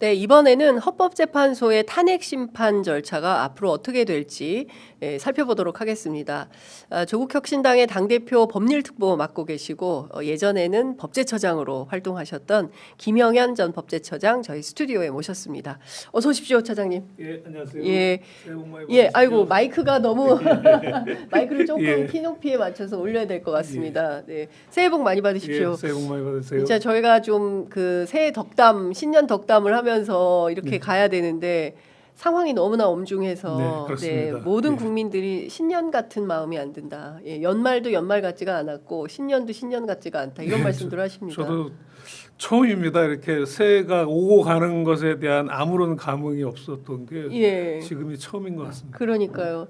네, 이번에는 헌법재판소의 탄핵 심판 절차가 앞으로 어떻게 될지 살펴보도록 하겠습니다. 조국혁신당의 당대표 법률특보 맡고 계시고 예전에는 법제처장으로 활동하셨던 김영현 전 법제처장 저희 스튜디오에 모셨습니다. 어서 오십시오, 차장님. 예, 안녕하세요. 예, 새해 복 많이 예, 받으십시오. 아이고 마이크가 너무 마이크를 조금 예. 키 높이에 맞춰서 올려야 될 것 같습니다. 네, 새해 복 많이 받으십시오. 예, 새해 복 많이 받으세요. 진짜 저희가 좀 그 새해 덕담, 신년 덕담을 하면서 이렇게 가야 되는데 상황이 너무나 엄중해서 네, 그렇습니다. 모든 예. 국민들이 신년 같은 마음이 안 든다. 예, 연말도 연말 같지가 않았고 신년도 신년 같지가 않다. 이런 예, 말씀들 하십니다. 저도 처음입니다. 이렇게 새해가 오고 가는 것에 대한 아무런 감흥이 없었던 게 예. 지금이 처음인 것 같습니다. 그러니까요.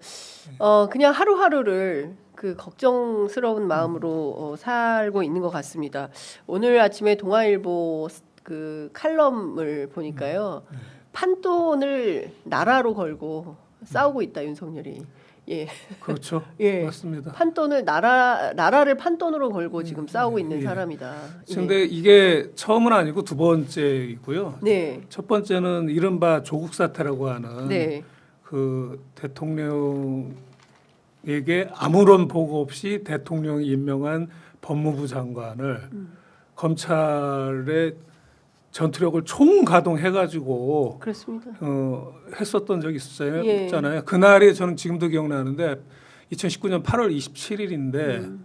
그냥 하루하루를 그 걱정스러운 마음으로 살고 있는 것 같습니다. 오늘 아침에 동아일보 그 칼럼을 보니까요. 판돈을 나라로 걸고 싸우고 있다, 윤석열이. 예. 그렇죠. 예. 맞습니다. 판돈을 나라를 판돈으로 걸고 지금 싸우고 있는 예. 사람이다. 예. 근데 이게 처음은 아니고 두 번째이고요. 네. 첫 번째는 이른바 조국 사태라고 하는 네. 그 대통령에게 아무런 보고 없이 대통령이 임명한 법무부 장관을 검찰의 전투력을 총가동해가지고 그렇습니다. 했었던 적이 있었잖아요. 예. 그날이 저는 지금도 기억나는데 2019년 8월 27일인데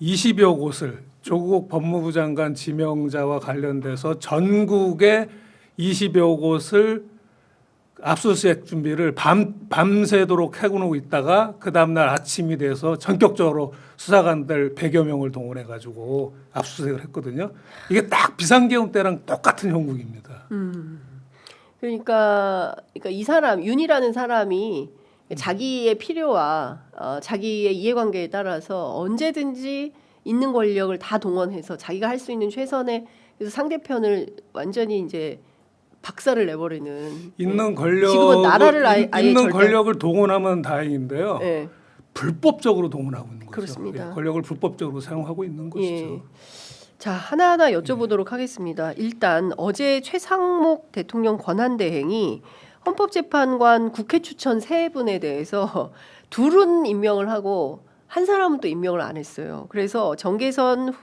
20여 곳을 조국 법무부 장관 지명자와 관련돼서 전국의 20여 곳을 압수수색 준비를 밤새도록 해놓고 있다가 그 다음날 아침이 돼서 전격적으로 수사관들 100여 명을 동원해가지고 압수수색을 했거든요. 이게 딱 비상계엄 때랑 똑같은 형국입니다. 그러니까 이 사람 윤이라는 사람이 자기의 필요와 자기의 이해관계에 따라서 언제든지 있는 권력을 다 동원해서 자기가 할 수 있는 최선의 그래서 상대편을 완전히 이제 박살을 내버리는 있는 권력 지금은 나라를 아예 있는 권력을 동원하면 다행인데요. 예. 불법적으로 동원하고 있는 거죠. 그렇습니다. 예, 권력을 불법적으로 사용하고 있는 것이죠. 예. 자, 하나하나 여쭤보도록 하겠습니다. 일단 어제 최상목 대통령 권한대행이 헌법재판관 국회 추천 세 분에 대해서 둘은 임명을 하고 한 사람은 또 임명을 안 했어요. 그래서 정계선,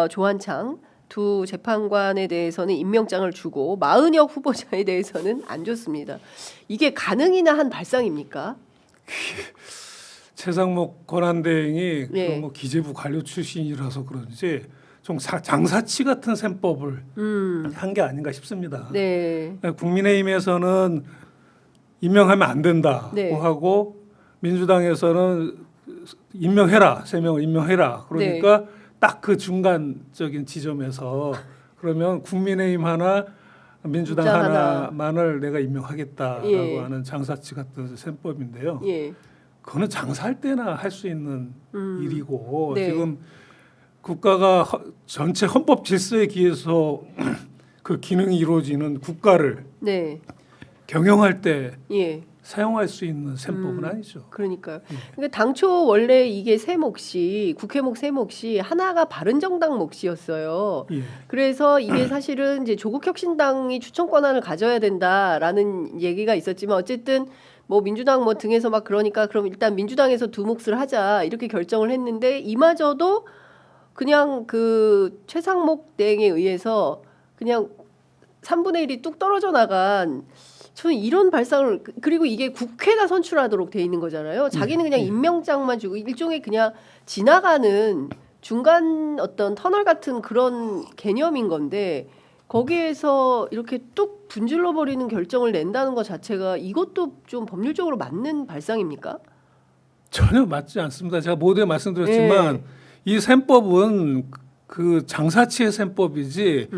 조한창 두 재판관에 대해서는 임명장을 주고 마은혁 후보자에 대해서는 안 줬습니다. 이게 가능이나 한 발상입니까? 최상목 권한대행이 네. 그 뭐 기재부 관료 출신이라서 그런지 좀 장사치 같은 셈법을 한 게 아닌가 싶습니다. 네. 국민의힘에서는 임명하면 안 된다고 네. 하고 민주당에서는 임명해라, 3명을 임명해라. 그러니까 딱 그 중간적인 지점에서 그러면 국민의힘 하나, 민주당 하나만을 내가 임명하겠다라고 예. 하는 장사치 같은 셈법인데요. 예. 그거는 장사할 때나 할 수 있는 일이고 네. 지금 국가가 전체 헌법 질서에 기해서 그 기능이 이루어지는 국가를 네. 경영할 때 예. 사용할 수 있는 셈법은 아니죠. 그러니까요. 그러니까 당초 원래 이게 세 몫이 국회 몫 세 몫이 하나가 바른정당 몫이었어요. 예. 그래서 이게 사실은 이제 조국혁신당이 추천 권한을 가져야 된다라는 얘기가 있었지만 어쨌든 뭐 민주당 뭐 등에서 막 그러니까 그럼 일단 민주당에서 두 몫을 하자 이렇게 결정을 했는데 이마저도 그냥 그 최상목 대행에 의해서 그냥 3분의 1이 뚝 떨어져 나간 저는 이런 발상을 그리고 이게 국회가 선출하도록 돼 있는 거잖아요. 자기는 그냥 임명장만 주고 일종의 그냥 지나가는 중간 어떤 터널 같은 그런 개념인 건데 거기에서 이렇게 뚝 분질러 버리는 결정을 낸다는 것 자체가 이것도 좀 법률적으로 맞는 발상입니까? 전혀 맞지 않습니다. 제가 모두에 말씀드렸지만 이 셈법은 그 장사치의 셈법이지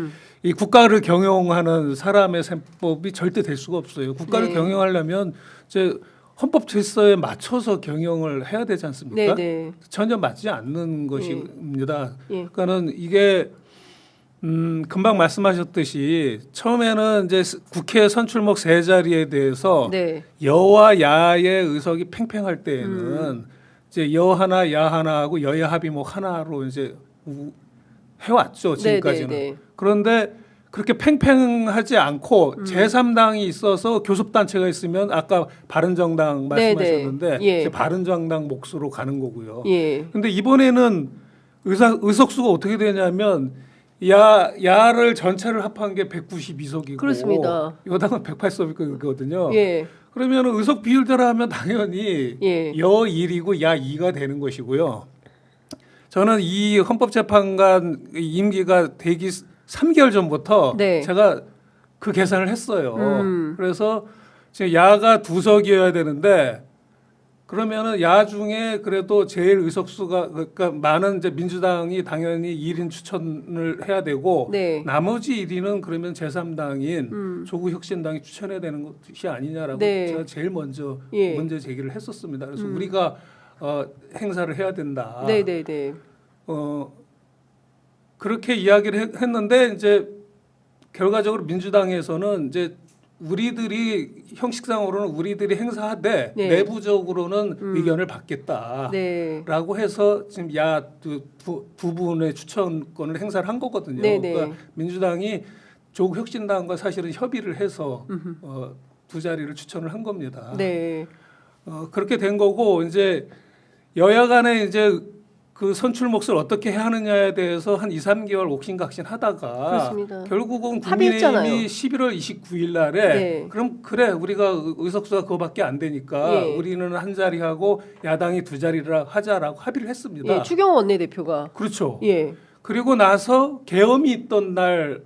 이 국가를 경영하는 사람의 셈법이 절대 될 수가 없어요. 국가를 경영하려면 이제 헌법 질서에 맞춰서 경영을 해야 되지 않습니까? 전혀 맞지 않는 것입니다. 그러니까는 이게 금방 말씀하셨듯이 처음에는 이제 국회 선출목 세 자리에 대해서 여와 야의 의석이 팽팽할 때에는 이제 여 하나 야 하나하고 여야 합의목 하나로 이제 해왔죠 지금까지는. 그런데 그렇게 팽팽하지 않고 제3당이 있어서 교섭단체가 있으면 아까 바른정당 말씀하셨는데 예. 이제 바른정당 몫으로 가는 거고요. 예. 근데 이번에는 의석수가 어떻게 되냐면 야를 전체를 합한 게 192석이고 그렇습니다. 여당은 108석이거든요. 예. 그러면 의석 비율대로 하면 당연히 예. 여 1이고 야 2가 되는 것이고요. 저는 이 헌법재판관 임기가 되기 3개월 전부터 네. 제가 그 계산을 했어요. 그래서 지금 야가 2석이어야 되는데 그러면은 야 중에 그래도 제일 의석수가 그러니까 많은 이제 민주당이 당연히 1인 추천을 해야 되고 네. 나머지 1위는 그러면 제3당인 조국혁신당이 추천해야 되는 것이 아니냐라고 네. 제가 제일 먼저 예. 문제 제기를 했었습니다. 그래서 우리가 행사를 해야 된다. 네네네. 그렇게 이야기를 했는데 이제 결과적으로 민주당에서는 이제 우리들이 형식상으로는 우리들이 행사하되 네. 내부적으로는 의견을 받겠다라고 네. 해서 지금 두 분의 추천권을 행사를 한 거거든요. 네네. 그러니까 민주당이 조국혁신당과 사실은 협의를 해서 두 자리를 추천을 한 겁니다. 네. 그렇게 된 거고 이제 여야 간에 이제 그 선출 몫을 어떻게 해야 하느냐에 대해서 한 2, 3개월 옥신각신 하다가 그렇습니다. 결국은 합의했잖아요. 국민의힘이 11월 29일 날에 네. 그럼 그래 우리가 의석수가 그거밖에 안 되니까 예. 우리는 한 자리하고 야당이 두 자리를 하자라고 합의를 했습니다. 예. 추경호 원내대표가. 그렇죠. 예. 그리고 나서 계엄이 있던 날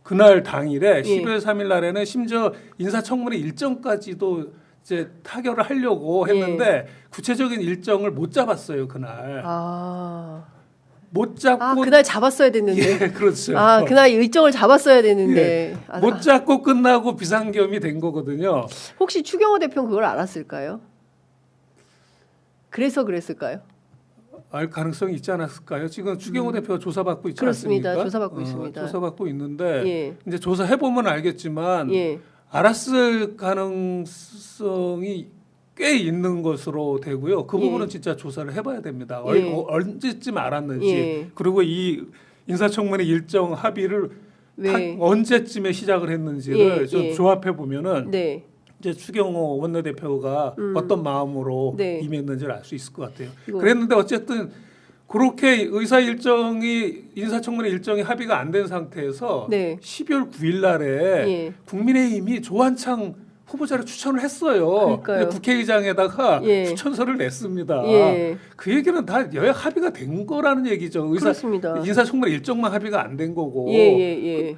그날 당일에 예. 12월 3일 날에는 심지어 인사청문회 일정까지도 이제 타결을 하려고 했는데 구체적인 일정을 못 잡았어요 그날. 못 잡고 그날 잡았어야 됐는데. 예, 그렇죠. 그날 일정을 잡았어야 됐는데. 못 잡고 끝나고 비상계엄이 된 거거든요. 혹시 추경호 대표는 그걸 알았을까요? 그래서 그랬을까요? 알 가능성이 있지 않았을까요? 지금 추경호 대표가 조사받고 있지 그렇습니다. 않습니까? 조사받고 있습니다. 조사받고 있는데 예. 이제 조사해 보면 알겠지만 예. 알았을 가능성이 꽤 있는 것으로 되고요. 그 예. 부분은 진짜 조사를 해봐야 됩니다. 예. 언제쯤 알았는지 예. 그리고 이 인사청문회 일정 합의를 왜? 언제쯤에 시작을 했는지를 예. 좀 예. 조합해 보면은 네. 이제 추경호 원내대표가 어떤 마음으로 네. 임했는지를 알 수 있을 것 같아요. 이거. 그랬는데 어쨌든 그렇게 의사 일정이 인사청문회 일정이 합의가 안 된 상태에서 네. 12월 9일 날에 예. 국민의힘이 조한창 후보자를 추천을 했어요. 그러니까요. 국회의장에다가 예. 추천서를 냈습니다. 예. 그 얘기는 다 여야 합의가 된 거라는 얘기죠. 그렇습니다. 인사청문회 일정만 합의가 안 된 거고. 예.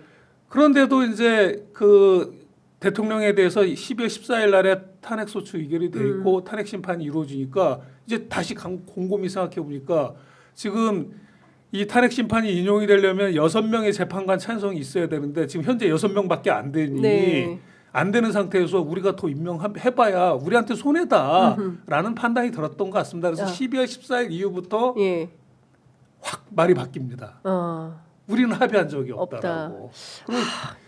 그런데도 이제 그 대통령에 대해서 12월 14일 날에 탄핵 소추 의결이 돼 있고 탄핵 심판이 이루어지니까 이제 다시 곰곰이 생각해 보니까 지금 이 탄핵 심판이 인용이 되려면 6명의 재판관 찬성이 있어야 되는데 지금 현재 6명밖에 안 되니 네. 안 되는 상태에서 우리가 더 임명해봐야 우리한테 손해다라는 판단이 들었던 것 같습니다. 그래서 12월 14일 이후부터 예. 확 말이 바뀝니다. 우리는 합의한 적이 없다라고.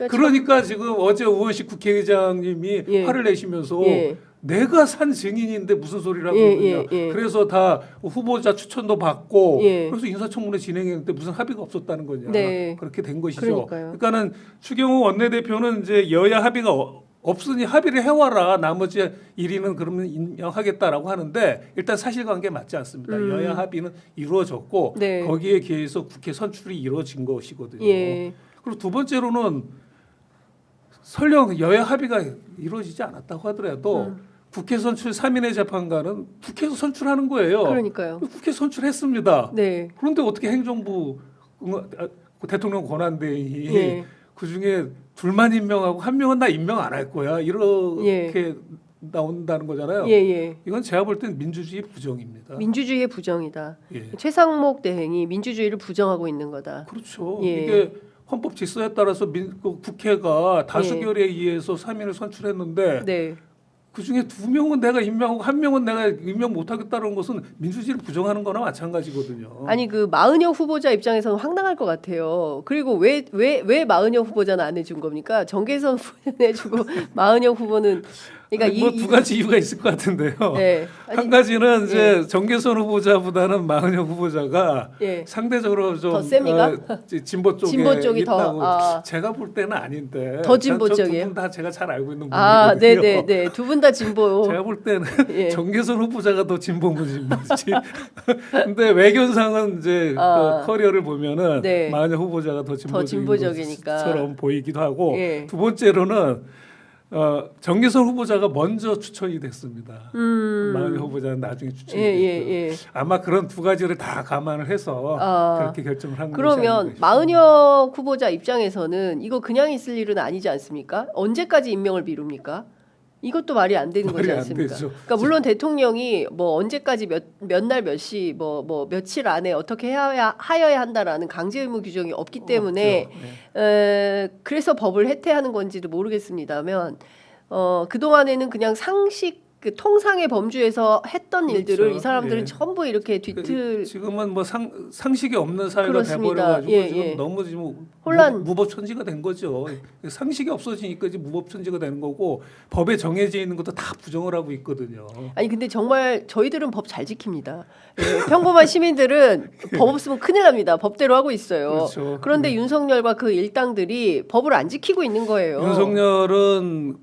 그러니까 지금 어제 우원식 국회의장님이 예. 화를 내시면서 예. 내가 산 증인인데 무슨 소리라고 예. 그러냐. 그래서 다 후보자 추천도 받고 예. 그래서 인사청문회 진행했는데 무슨 합의가 없었다는 거냐. 네. 그렇게 된 것이죠. 그러니까요. 그러니까는 추경호 원내대표는 이제 여야 합의가 없으니 합의를 해와라. 나머지 1위는 그러면 인정하겠다라고 하는데 일단 사실관계 맞지 않습니다. 여야 합의는 이루어졌고 네. 거기에 기해서 국회 선출이 이루어진 것이거든요. 예. 그리고 두 번째로는 설령 여야 합의가 이루어지지 않았다고 하더라도 국회 선출 3인의 재판관은 국회에서 선출하는 거예요. 그러니까요. 국회 선출했습니다. 네. 그런데 어떻게 행정부 대통령 권한대행이 예. 그중에 둘만 임명하고 한 명은 나 임명 안 할 거야 이렇게 나온다는 거잖아요. 예. 이건 제가 볼 땐 민주주의 부정입니다. 민주주의의 부정이다. 예. 최상목 대행이 민주주의를 부정하고 있는 거다. 그렇죠. 예. 이게 헌법 질서에 따라서 국회가 다수결에 의해서 3인을 선출했는데 네. 그중에 2명은 내가 임명하고 1명은 내가 임명 못하겠다는 것은 민주주의를 부정하는 거나 마찬가지거든요. 아니 그 마은영 후보자 입장에서는 황당할 것 같아요. 그리고 왜 마은영 후보자는 안 해준 겁니까? 정계선 후보는 해주고 마은영 후보는 그러니까 뭐 두 가지 이유가 있을 것 같은데요. 네. 한 가지는 이제 정계선 후보자보다는 마은혁 후보자가 예. 상대적으로 좀 더 셉니까? 진보 쪽에 진보 쪽이 있다고 더, 제가 볼 때는 아닌데 더 진보 쪽이에요? 두분 다 제가 잘 알고 있는 아, 분이거든요. 네네네. 두 분 다 진보. 제가 볼 때는 예. 정계선 후보자가 더 진보면 진보지. 근데 외견상은 이제 그 커리어를 보면은 네. 마은혁 후보자가 더 진보적이니까. 것처럼 보이기도 하고 예. 두 번째로는 정계선 후보자가 먼저 추천이 됐습니다. 마은혁 후보자는 나중에 추천이 됐고요. 아마 그런 두 가지를 다 감안을 해서 그렇게 결정을 한 것이 그러면 아닌가 마은혁 후보자 입장에서는 이거 그냥 있을 일은 아니지 않습니까? 언제까지 임명을 미룹니까? 이것도 말이 안 되는 거지 말이 안 않습니까? 되죠. 그러니까 물론 대통령이 뭐 언제까지 몇 날 몇 시 뭐 며칠 안에 어떻게 하여야 한다라는 강제 의무 규정이 없기 때문에 없죠. 네. 그래서 법을 해태하는 건지도 모르겠습니다만 그 동안에는 그냥 상식 그 통상의 범주에서 했던 그렇죠. 일들을 이 사람들은 예. 전부 이렇게 뒤틀 지금은 뭐 상식이 없는 사회가 그렇습니다. 돼버려가지고 예, 지금 예. 너무 지금 혼란. 무법천지가 된 거죠. 상식이 없어지니까 이제 무법천지가 되는 거고 법에 정해져 있는 것도 다 부정을 하고 있거든요. 아니 근데 정말 저희들은 법 잘 지킵니다. 예, 평범한 시민들은 법 없으면 큰일 납니다. 법대로 하고 있어요. 그렇죠. 그런데 윤석열과 그 일당들이 법을 안 지키고 있는 거예요. 윤석열은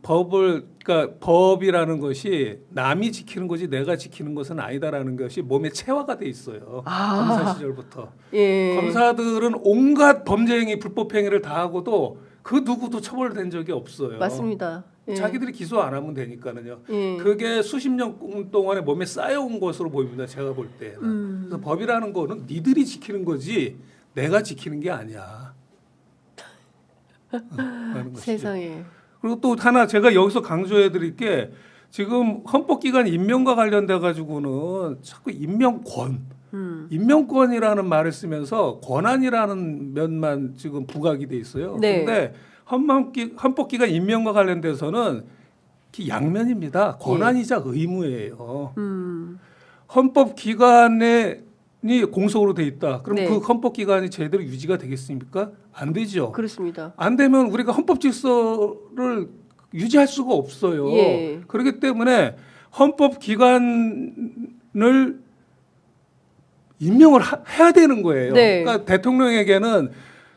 그러니까 법이라는 것이 남이 지키는 거지 내가 지키는 것은 아니다라는 것이 몸에 체화가 돼 있어요. 검사 시절부터. 예. 검사들은 온갖 범죄 행위, 불법 행위를 다 하고도 그 누구도 처벌된 적이 없어요. 맞습니다. 예. 자기들이 기소 안 하면 되니까는요. 예. 그게 수십 년 동안에 몸에 쌓여온 것으로 보입니다. 제가 볼 때는. 그래서 법이라는 거는 니들이 지키는 거지 내가 지키는 게 아니야. 라는 것이죠. 세상에. 그리고 또 하나 제가 여기서 강조해 드릴 게 지금 헌법기관 임명과 관련돼 가지고는 자꾸 임명권이라는 말을 쓰면서 권한이라는 면만 지금 부각이 돼 있어요. 네. 그런데 헌법기관 임명과 관련돼서는 양면입니다. 권한이자 의무예요. 헌법기관이 공석으로 돼 있다. 그럼 네. 그 헌법기관이 제대로 유지가 되겠습니까? 안 되죠. 그렇습니다. 안 되면 우리가 헌법 질서를 유지할 수가 없어요. 예. 그렇기 때문에 헌법 기관을 임명을 해야 되는 거예요. 네. 그러니까 대통령에게는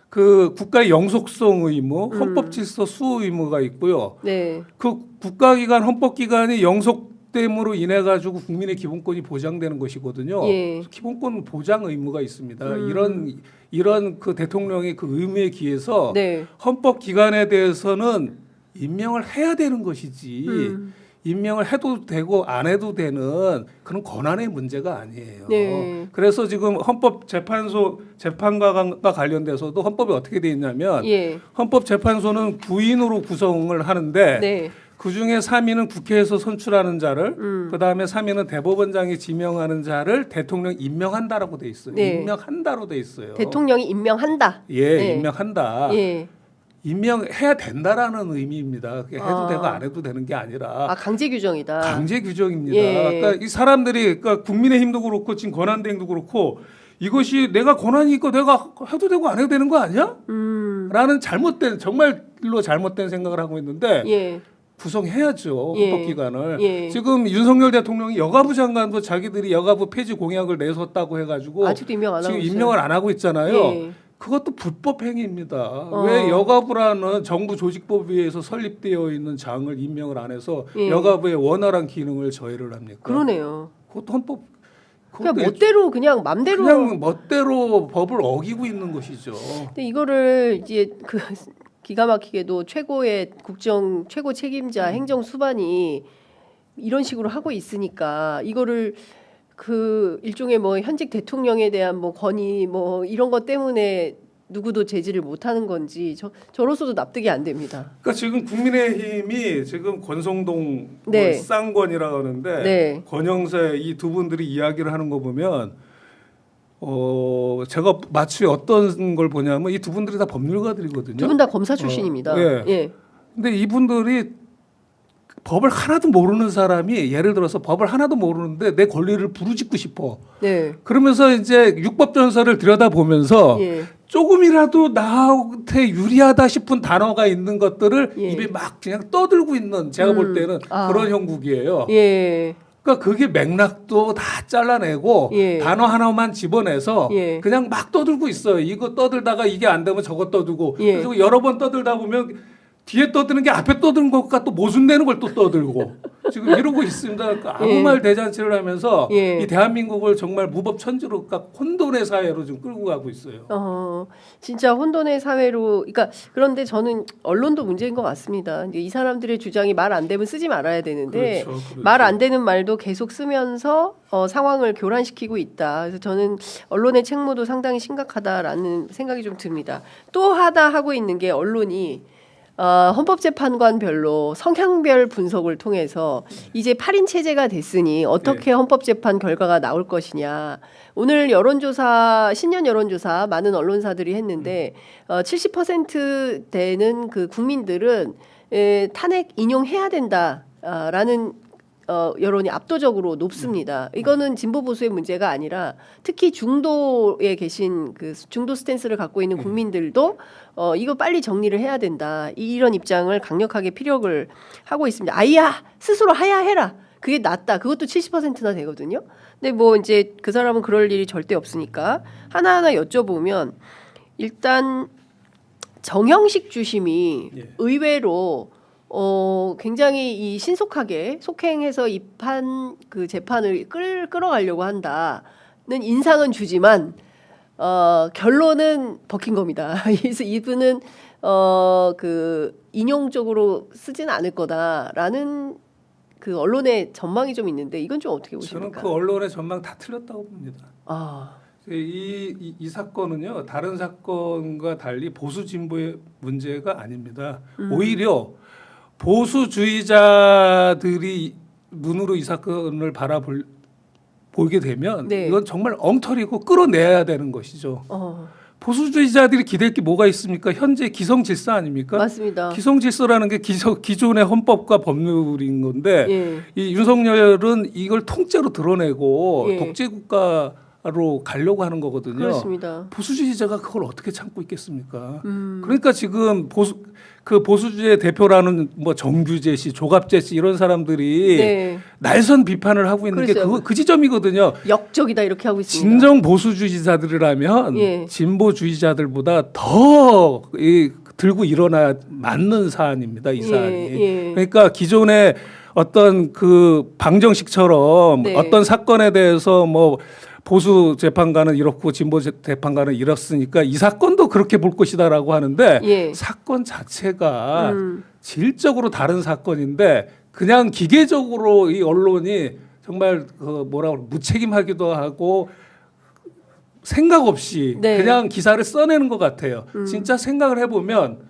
그 국가의 영속성 의무, 헌법 질서 수호 의무가 있고요. 네. 그 국가기관, 헌법기관이 영속됨으로 인해 가지고 국민의 기본권이 보장되는 것이거든요. 예. 기본권 보장 의무가 있습니다. 이런 그 대통령의 그 의무에 기해서 네. 헌법기관에 대해서는 임명을 해야 되는 것이지 임명을 해도 되고 안 해도 되는 그런 권한의 문제가 아니에요. 네. 그래서 지금 헌법재판소 재판과 관련돼서도 헌법이 어떻게 돼 있냐면 예. 헌법재판소는 9인으로 구성을 하는데 네. 그중에 3인은 국회에서 선출하는 자를 그다음에 3인은 대법원장이 지명하는 자를 대통령이 임명한다라고 돼 있어요. 네. 임명한다로 돼 있어요. 대통령이 임명한다. 예, 네. 임명한다. 예. 임명해야 된다라는 의미입니다. 그게 해도 아. 되고 안 해도 되는 게 아니라 강제 규정이다. 강제 규정입니다. 예. 그러니까 이 사람들이 그러니까 국민의힘도 그렇고 지금 권한대행도 그렇고 이것이 내가 권한이 있고 내가 해도 되고 안 해도 되는 거 아니야? 라는 정말로 잘못된 생각을 하고 있는데 예. 구성해야죠. 예. 헌법기관을. 예. 지금 윤석열 대통령이 여가부 장관도 자기들이 여가부 폐지 공약을 내섰다고 해가지고 아직도 임명 안 하고 지금 있어요. 임명을 안 하고 있잖아요. 예. 그것도 불법 행위입니다. 왜 여가부라는 정부 조직법에 의해서 설립되어 있는 장을 임명을 안 해서 예. 여가부의 원활한 기능을 저해를 합니까? 그러네요. 그것도 헌법 그냥 멋대로 그냥 맘대로. 그냥 멋대로 법을 어기고 있는 것이죠. 근데 이거를 이제 그 기가 막히게도 최고의 최고 책임자 행정 수반이 이런 식으로 하고 있으니까 이거를 그 일종의 뭐 현직 대통령에 대한 뭐 권위 뭐 이런 것 때문에 누구도 제지를 못하는 건지 저로서도 납득이 안 됩니다. 그러니까 지금 국민의힘이 지금 권성동 네. 쌍권이라고 하는데 네. 권영세 이 두 분들이 이야기를 하는 거 보면 제가 마치 어떤 걸 보냐면 이 두 분들이 다 법률가들이거든요. 두 분 다 검사 출신입니다. 예. 예. 근데 이분들이 법을 하나도 모르는 사람이 예를 들어서 법을 하나도 모르는데 내 권리를 부르짖고 싶어. 네. 그러면서 이제 육법전서를 들여다보면서 예. 조금이라도 나한테 유리하다 싶은 단어가 있는 것들을 예. 입에 막 그냥 떠들고 있는 제가 볼 때는 아. 그런 형국이에요. 예. 그러니까 그게 맥락도 다 잘라내고 예. 단어 하나만 집어내서 예. 그냥 막 떠들고 있어요. 이거 떠들다가 이게 안 되면 저거 떠들고 예. 그리고 여러 번 떠들다 보면 뒤에 떠드는 게 앞에 떠드는 것과 또 모순되는 걸 또 떠들고 지금 이러고 있습니다. 그러니까 아무 예. 말 대잔치를 하면서 예. 이 대한민국을 정말 무법천지로 그러니까 혼돈의 사회로 좀 끌고 가고 있어요. 진짜 혼돈의 사회로, 그러니까 그런데 저는 언론도 문제인 것 같습니다. 이제 이 사람들의 주장이 말 안 되면 쓰지 말아야 되는데 그렇죠. 말 안 되는 말도 계속 쓰면서 상황을 교란시키고 있다. 그래서 저는 언론의 책무도 상당히 심각하다라는 생각이 좀 듭니다. 또 하다 하고 있는 게 언론이 헌법재판관별로 성향별 분석을 통해서 이제 8인 체제가 됐으니 어떻게 헌법재판 결과가 나올 것이냐. 오늘 여론조사, 신년 여론조사 많은 언론사들이 했는데 70% 되는 그 국민들은 탄핵 인용해야 된다라는 여론이 압도적으로 높습니다. 이거는 진보 보수의 문제가 아니라 특히 중도에 계신 그 중도 스탠스를 갖고 있는 국민들도 이거 빨리 정리를 해야 된다. 이런 입장을 강력하게 피력을 하고 있습니다. 아이야 스스로 하야해라. 그게 낫다. 그것도 70%나 되거든요. 근데 뭐 이제 그 사람은 그럴 일이 절대 없으니까 하나하나 여쭤보면 일단 정형식 주심이 의외로 굉장히 이 신속하게 속행해서 이 그 재판을 끌어가려고 한다는 인상은 주지만 결론은 벗긴 겁니다. 그래서 이분은 그 인용적으로 쓰진 않을 거다라는 그 언론의 전망이 좀 있는데 이건 좀 어떻게 보십니까? 저는 그 언론의 전망 다 틀렸다고 봅니다. 아, 이 사건은요 다른 사건과 달리 보수 진보의 문제가 아닙니다. 오히려 보수주의자들이 눈으로 이 사건을 보게 되면 네. 이건 정말 엉터리고 끌어내야 되는 것이죠. 보수주의자들이 기댈 게 뭐가 있습니까? 현재 기성질서 아닙니까? 맞습니다. 기성질서라는 게 기존의 헌법과 법률인 건데 예. 이 윤석열은 이걸 통째로 드러내고 예. 독재국가로 가려고 하는 거거든요. 그렇습니다. 보수주의자가 그걸 어떻게 참고 있겠습니까? 그러니까 지금 보수주의 대표라는 뭐 정규재 씨, 조갑재 씨 이런 사람들이 네. 날선 비판을 하고 있는 그렇죠. 게 그 지점이거든요. 역적이다 이렇게 하고 있습니다. 진정 보수주의자들이라면 예. 진보주의자들보다 더 들고 일어나야 맞는 사안입니다. 이 사안이. 예. 그러니까 기존의 어떤 그 방정식처럼 네. 어떤 사건에 대해서 뭐 보수 재판관은 이렇고 진보 재판관은 이렇으니까 이 사건도 그렇게 볼 것이다라고 하는데 예. 사건 자체가 질적으로 다른 사건인데 그냥 기계적으로 이 언론이 정말 그 뭐라고 무책임하기도 하고 생각 없이 네. 그냥 기사를 써내는 것 같아요. 진짜 생각을 해보면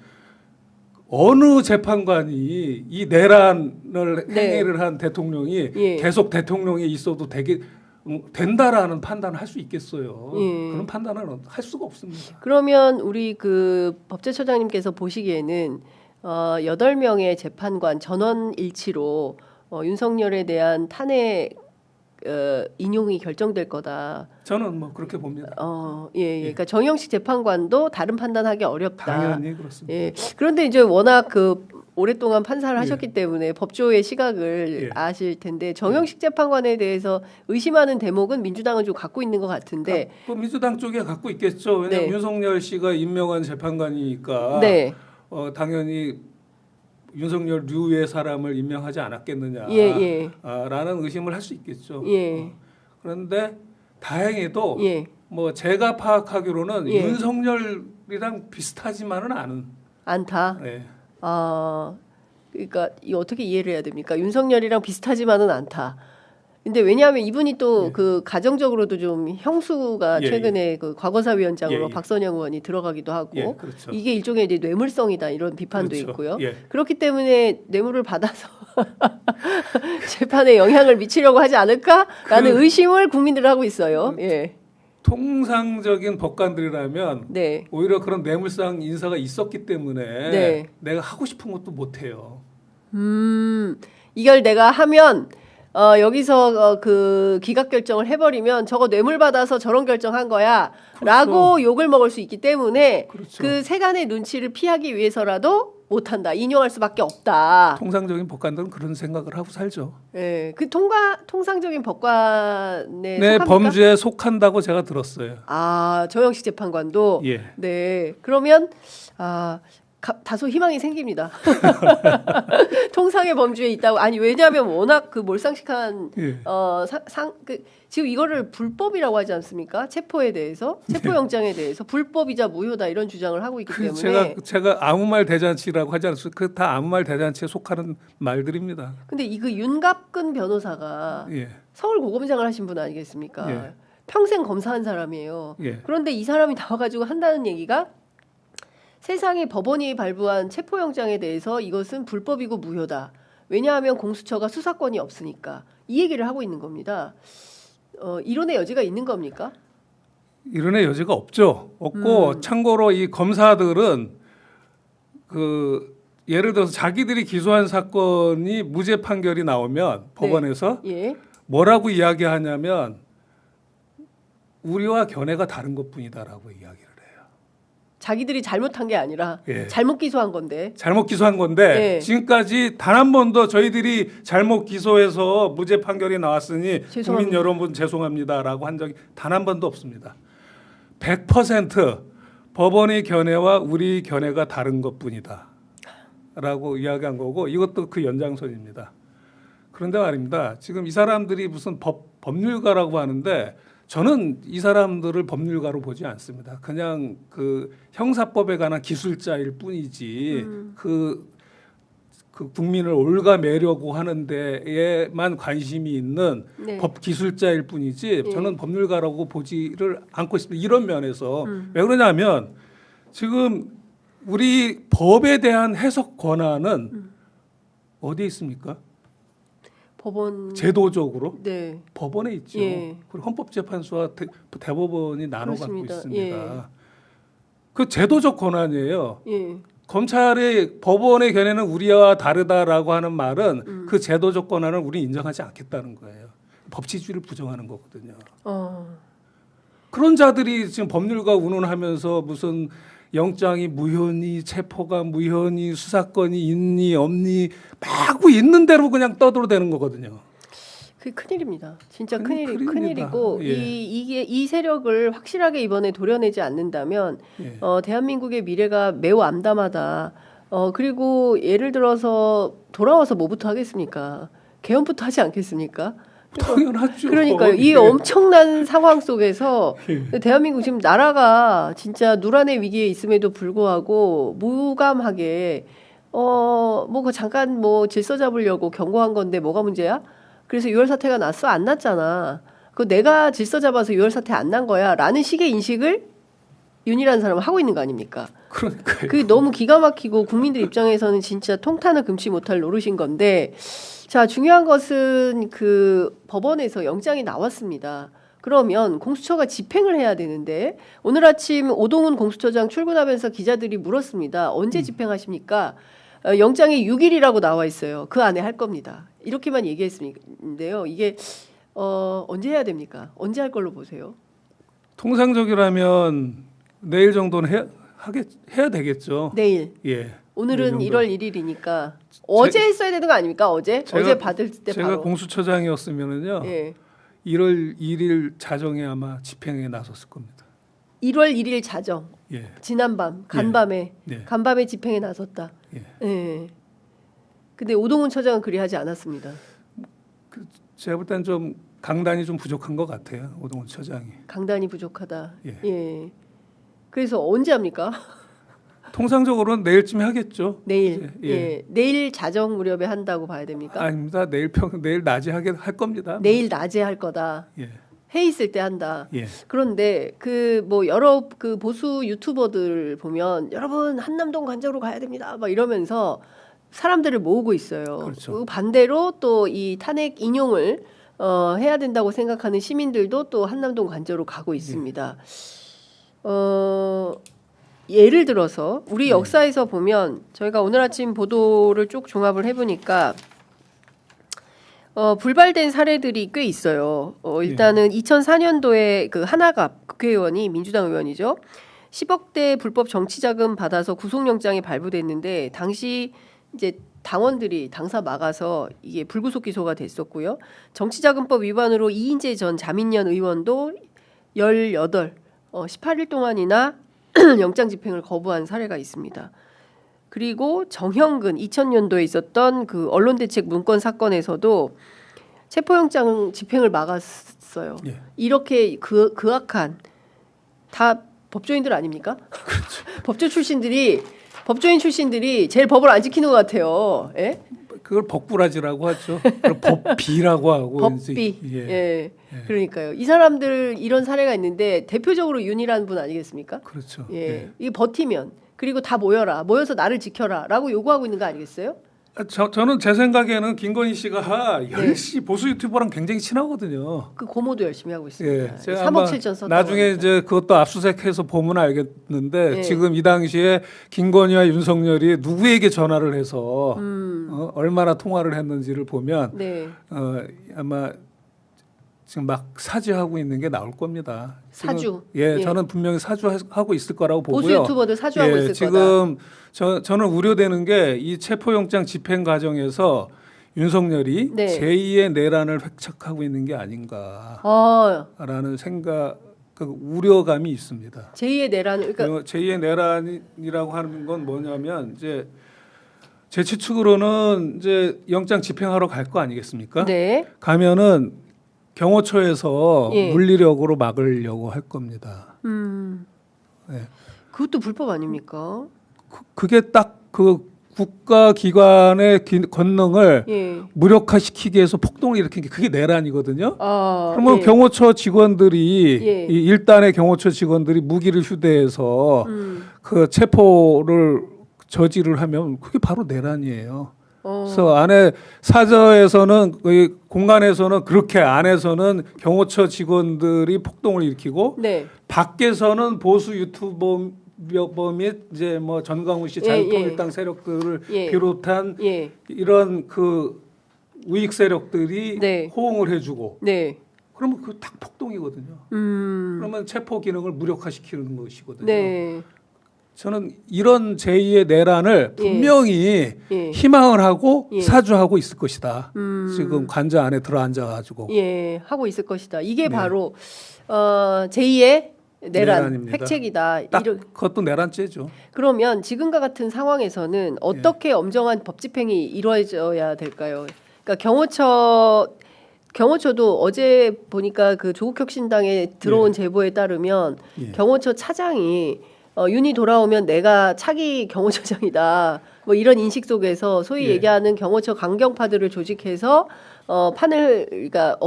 어느 재판관이 이 내란을 네. 행위를 한 대통령이 예. 계속 대통령이 있어도 된다라는 판단을 할 수 있겠어요. 예. 그런 판단을 할 수가 없습니다. 그러면 우리 그 법제처장님께서 보시기에는 8명의 재판관 전원 일치로 윤석열에 대한 탄핵 인용이 결정될 거다. 저는 뭐 그렇게 봅니다. 예. 그러니까 정형식 재판관도 다른 판단하기 어렵다. 당연히 그렇습니다. 예. 그런데 이제 워낙 그 오랫동안 판사를 하셨기 때문에 법조의 시각을 아실 텐데 정형식 재판관에 대해서 의심하는 대목은 민주당은 좀 갖고 있는 것 같은데. 뭐 민주당 쪽에 갖고 있겠죠. 왜냐하면 네. 윤석열 씨가 임명한 재판관이니까 네. 당연히 윤석열 류의 사람을 임명하지 않았겠느냐 예. 라는 의심을 할 수 있겠죠. 예. 그런데 다행히도 예. 뭐 제가 파악하기로는 예. 윤석열이랑 비슷하지만은 않은. 않다. 네. 그러니까 이 어떻게 이해를 해야 됩니까? 윤석열이랑 비슷하지만은 않다. 근데 왜냐하면 이분이 또 그 가정적으로도 좀 형수가 예, 최근에 그 과거사위원장으로 예. 박선영 의원이 들어가기도 하고 예, 그렇죠. 이게 일종의 이제 뇌물성이다 이런 비판도 그렇죠. 있고요. 예. 그렇기 때문에 뇌물을 받아서 재판에 영향을 미치려고 하지 않을까라는 의심을 국민들 하고 있어요. 예. 통상적인 법관들이라면 네. 오히려 그런 뇌물상 인사가 있었기 때문에 네. 내가 하고 싶은 것도 못 해요. 이걸 내가 하면 여기서 그 기각 결정을 해버리면 저거 뇌물 받아서 저런 결정한 거야라고 그렇죠. 욕을 먹을 수 있기 때문에 그렇죠. 그 세간의 눈치를 피하기 위해서라도 못한다. 인용할 수밖에 없다. 통상적인 법관들은 그런 생각을 하고 살죠. 예, 그 통상적인 법관에 네, 속합니까? 범죄에 속한다고 제가 들었어요. 아, 조영식 재판관도. 예. 네. 그러면 다소 희망이 생깁니다. 통상의 범주에 있다고. 아니 왜냐하면 워낙 그 몰상식한 예. 지금 이거를 불법이라고 하지 않습니까? 체포에 대해서 체포영장에 대해서 불법이자 무효다 이런 주장을 하고 있기 때문에. 제가 아무 말 대잔치라고 하지 않습니까? 그 다 아무 말 대잔치에 속하는 말들입니다. 근데 이거 윤갑근 변호사가 예. 서울 고검장을 하신 분 아니겠습니까? 예. 평생 검사한 사람이에요. 예. 그런데 이 사람이 나와가지고 한다는 얘기가 세상에 법원이 발부한 체포영장에 대해서 이것은 불법이고 무효다. 왜냐하면 공수처가 수사권이 없으니까 이 얘기를 하고 있는 겁니다. 이론의 여지가 있는 겁니까? 이론의 여지가 없죠. 없고 참고로 이 검사들은 그 예를 들어서 자기들이 기소한 사건이 무죄 판결이 나오면 법원에서 예. 뭐라고 이야기하냐면 우리와 견해가 다른 것뿐이다라고 이야기를 해요. 자기들이 잘못한 게 아니라 예. 잘못 기소한 건데. 잘못 기소한 건데 예. 지금까지 단 한 번도 저희들이 잘못 기소해서 무죄 판결이 나왔으니 죄송합니다. 국민 여러분 죄송합니다라고 한 적이 단 한 번도 없습니다. 100% 법원의 견해와 우리 견해가 다른 것뿐이다라고 이야기한 거고 이것도 그 연장선입니다. 그런데 말입니다. 지금 이 사람들이 무슨 법률가라고 하는데 저는 이 사람들을 법률가로 보지 않습니다. 그냥 그 형사법에 관한 기술자일 뿐이지 그 국민을 올가매려고 하는 데에만 관심이 있는 네. 법 기술자일 뿐이지 예. 저는 법률가라고 보지를 않고 있습니다. 이런 면에서 왜 그러냐면 지금 우리 법에 대한 해석 권한은 어디에 있습니까? 법원. 제도적으로 네. 법원에 있죠. 예. 그리고 헌법재판소와 대법원이 나눠 갖고 그렇습니다. 있습니다. 예. 그 제도적 권한이에요. 예. 검찰의 법원의 견해는 우리와 다르다라고 하는 말은 그 제도적 권한을 우리 인정하지 않겠다는 거예요. 법치주의를 부정하는 거거든요. 그런 자들이 지금 법률가 운운하면서 무슨 영장이 무효니 체포가 무효니 수사권이 있니 없니 마구 있는 대로 그냥 떠들어대는 거거든요. 그게 큰일입니다. 진짜 큰일입니다. 큰일이고 예. 이 세력을 확실하게 이번에 도려내지 않는다면 예. 대한민국의 미래가 매우 암담하다. 그리고 예를 들어서 돌아와서 뭐부터 하겠습니까? 개헌부터 하지 않겠습니까? 당연하죠. 그러니까요. 이 예. 엄청난 상황 속에서 예. 대한민국 지금 나라가 진짜 누란의 위기에 있음에도 불구하고 무감하게 뭐 그 잠깐 뭐 질서 잡으려고 경고한 건데 뭐가 문제야? 그래서 6월 사태가 났어? 안 났잖아. 그 내가 질서 잡아서 6월 사태 안 난 거야라는 식의 인식을 윤이라는 사람은 하고 있는 거 아닙니까? 그러니까요. 그게 너무 기가 막히고 국민들 입장에서는 진짜 통탄을 금치 못할 노릇인 건데 자 중요한 것은 그 법원에서 영장이 나왔습니다. 그러면 공수처가 집행을 해야 되는데 오늘 아침 오동훈 공수처장 출근하면서 기자들이 물었습니다. 언제 집행하십니까? 영장이 6일이라고 나와 있어요. 그 안에 할 겁니다. 이렇게만 얘기했는데요. 이게 언제 해야 됩니까? 언제 할 걸로 보세요? 통상적이라면 내일 정도는 해야 되겠죠. 내일. 예. 오늘은 내일 정도. 1월 1일이니까 어제 했어야 되는 거 아닙니까? 어제 받을 때 제가 바로. 공수처장이었으면은요. 예. 1월 1일 자정에 아마 집행에 나섰을 겁니다. 1월 1일 자정. 예. 지난밤 간밤에 예. 간밤에 집행에 나섰다. 예. 예. 근데 오동훈 처장은 그리 하지 않았습니다. 제가 볼 땐 좀 강단이 좀 부족한 것 같아요. 오동훈 처장이. 강단이 부족하다. 예. 예. 그래서 언제 합니까? 통상적으로는 내일쯤에 하겠죠. 내일. 예. 예. 내일 자정 무렵에 한다고 봐야 됩니까? 아닙니다. 내일 낮에 할 겁니다. 내일 낮에 할 거다. 예. 해 있을 때 한다. 예. 그런데 그 뭐 여러 그 보수 유튜버들 보면 여러분 한남동 관저로 가야 됩니다. 막 이러면서 사람들을 모으고 있어요. 그렇죠. 그리고 반대로 또 이 탄핵 인용을 해야 된다고 생각하는 시민들도 또 한남동 관저로 가고 있습니다. 예를 들어서 우리 역사에서 보면 저희가 오늘 아침 보도를 쭉 종합을 해보니까 불발된 사례들이 꽤 있어요. 일단은 2004년도에 그 하나갑 국회의원이 민주당 의원이죠. 10억대 불법 정치자금 받아서 구속영장이 발부됐는데 당시 이제 당원들이 당사 막아서 이게 불구속 기소가 됐었고요. 정치자금법 위반으로 이인재 전 자민련 의원도 18일 동안이나 영장 집행을 거부한 사례가 있습니다. 그리고 정형근 2000년도에 있었던 그 언론대책 문건 사건에서도 체포영장 집행을 막았어요. 예. 이렇게 그악한 다 법조인들 아닙니까? 그렇죠. 법조인 출신들이 제일 법을 안 지키는 것 같아요. 예? 그걸 법꾸라지라고 하죠. 그걸 법비라고 하고. 법비. 예. 예. 그러니까요. 이 사람들 이런 사례가 있는데 대표적으로 윤이라는 분 아니겠습니까? 그렇죠. 예. 예. 이 버티면 그리고 다 모여서 나를 지켜라라고 요구하고 있는 거 아니겠어요? 저는 제 생각에는 김건희 씨가 열심히 보수 유튜버랑 굉장히 친하거든요. 그 고모도 열심히 하고 있습니다. 예, 제가 3억 아마 7천 썼다고 나중에 합니다. 이제 그것도 압수수색해서 보면 알겠는데 예. 지금 이 당시에 김건희와 윤석열이 누구에게 전화를 해서 얼마나 통화를 했는지를 보면 네. 아마 지금 막 사주하고 있는 게 나올 겁니다. 지금, 사주. 예, 예. 저는 분명히 사주하고 있을 거라고 보고요. 보수 유튜버들 사주하고 있을 거다. 지금 저는 우려되는 게 이 체포영장 집행 과정에서 윤석열이 네. 제2의 내란을 획책하고 있는 게 아닌가라는 생각, 그 우려감이 있습니다. 제2의 내란 그러니까 제2의 내란이라고 하는 건 뭐냐면 이제 제 추측으로는 이제 영장 집행하러 갈 거 아니겠습니까? 네. 가면은 경호처에서 예. 물리력으로 막으려고 할 겁니다. 네. 그것도 불법 아닙니까? 그게 딱 그 국가기관의 권능을 예. 무력화시키기 위해서 폭동을 일으킨 게 그게 내란이거든요. 그러면 예. 경호처 직원들이 예. 이 일단의 경호처 직원들이 무기를 휴대해서 그 체포를 저지를 하면 그게 바로 내란이에요. 그래서 안에 사저에서는 그 공간에서는 그렇게 안에서는 경호처 직원들이 폭동을 일으키고 네. 밖에서는 보수 유튜버 및 이제 뭐 전광훈 씨 자유통일당 세력들을 예. 비롯한 예. 이런 그 우익 세력들이 네. 호응을 해주고 네. 그러면 그 딱 폭동이거든요. 그러면 체포 기능을 무력화시키는 것이거든요. 네. 저는 이런 제2의 내란을 분명히 예. 희망을 하고 예. 사주하고 있을 것이다. 지금 관저 안에 들어앉아가지고. 예, 하고 있을 것이다. 이게 네. 바로 제2의 내란 내란입니다. 획책이다. 딱 그것도 내란죄죠. 그러면 지금과 같은 상황에서는 어떻게 엄정한 법 집행이 이루어져야 될까요? 그러니까 경호처도 어제 보니까 그 조국혁신당에 들어온 제보에 따르면 경호처 차장이 윤이 돌아오면 내가 차기 경호처장이다. 뭐 이런 인식 속에서 소위 얘기하는 경호처 강경파들을 조직해서 판을 그러니까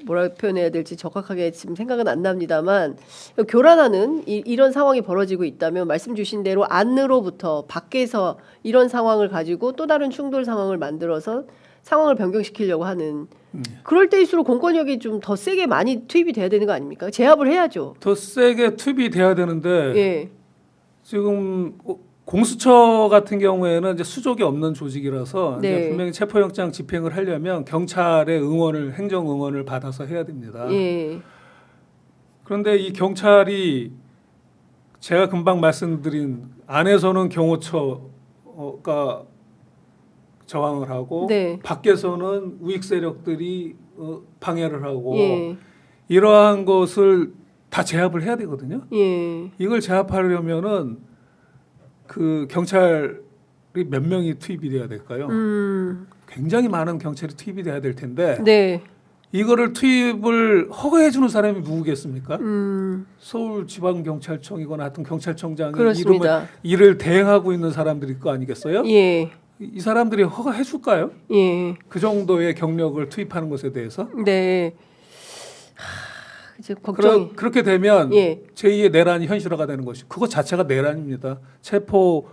뭐라 표현해야 될지 정확하게 지금 생각은 안 납니다만 교란하는 이런 상황이 벌어지고 있다면 말씀 주신 대로 안으로부터 밖에서 이런 상황을 가지고 또 다른 충돌 상황을 만들어서 상황을 변경시키려고 하는 그럴 때일수록 공권력이 좀 더 세게 많이 투입이 돼야 되는 거 아닙니까? 제압을 해야죠. 더 세게 투입이 돼야 되는데 예. 지금 공수처 같은 경우에는 이제 수족이 없는 조직이라서 네. 이제 분명히 체포영장 집행을 하려면 경찰의 응원을 행정 응원을 받아서 해야 됩니다. 예. 그런데 이 경찰이 제가 금방 말씀드린 안에서는 경호처가 저항을 하고 네. 밖에서는 우익 세력들이 방해를 하고 예. 이러한 것을 다 제압을 해야 되거든요. 예. 이걸 제압하려면은 그 경찰이 몇 명이 투입이 돼야 될까요? 굉장히 많은 경찰이 투입이 돼야 될 텐데 네. 이거를 투입을 허가해 주는 사람이 누구겠습니까? 서울지방경찰청이거나 하여튼 경찰청장이 그렇습니다. 이를 대행하고 있는 사람들일 거 아니겠어요? 예. 이 사람들이 허가해 줄까요? 예. 그 정도의 경력을 투입하는 것에 대해서? 네. 이제 걱정이. 그렇게 되면 제2의 내란이 현실화가 되는 것이 그것 자체가 내란입니다. 체포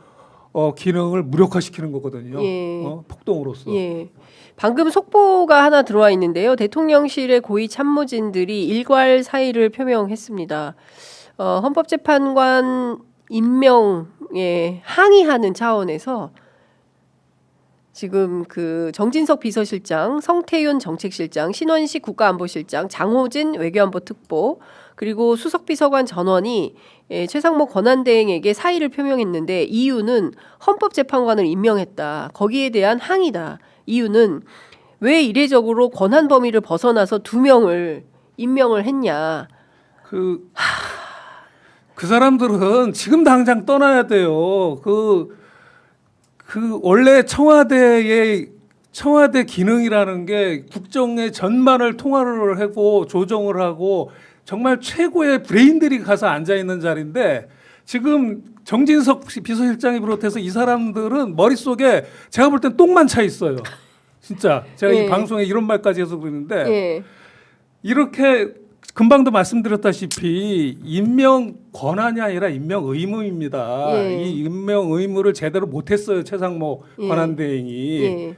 기능을 무력화시키는 거거든요. 폭동으로서. 예. 방금 속보가 하나 들어와 있는데요. 대통령실의 고위 참모진들이 일괄 사의를 표명했습니다. 헌법재판관 임명에 항의하는 차원에서 지금 그 정진석 비서실장, 성태윤 정책실장, 신원식 국가안보실장, 장호진 외교안보 특보, 그리고 수석비서관 전원이 최상목 권한대행에게 사의를 표명했는데 이유는 헌법재판관을 임명했다. 거기에 대한 항의다. 이유는 왜 이례적으로 권한 범위를 벗어나서 2명을 임명을 했냐. 그 사람들은 지금 당장 떠나야 돼요. 그 원래 청와대 기능이라는 게 국정의 전반을 통화를 하고 조정을 하고 정말 최고의 브레인들이 가서 앉아 있는 자리인데 지금 정진석 비서실장이 비롯해서 이 사람들은 머릿속에 제가 볼 땐 똥만 차 있어요. 진짜 제가 이 방송에 이런 말까지 해서 그러는데 이렇게 금방도 말씀드렸다시피 임명 권한이 아니라 임명 의무입니다. 이 임명 의무를 제대로 못했어요. 최상목 권한대행이.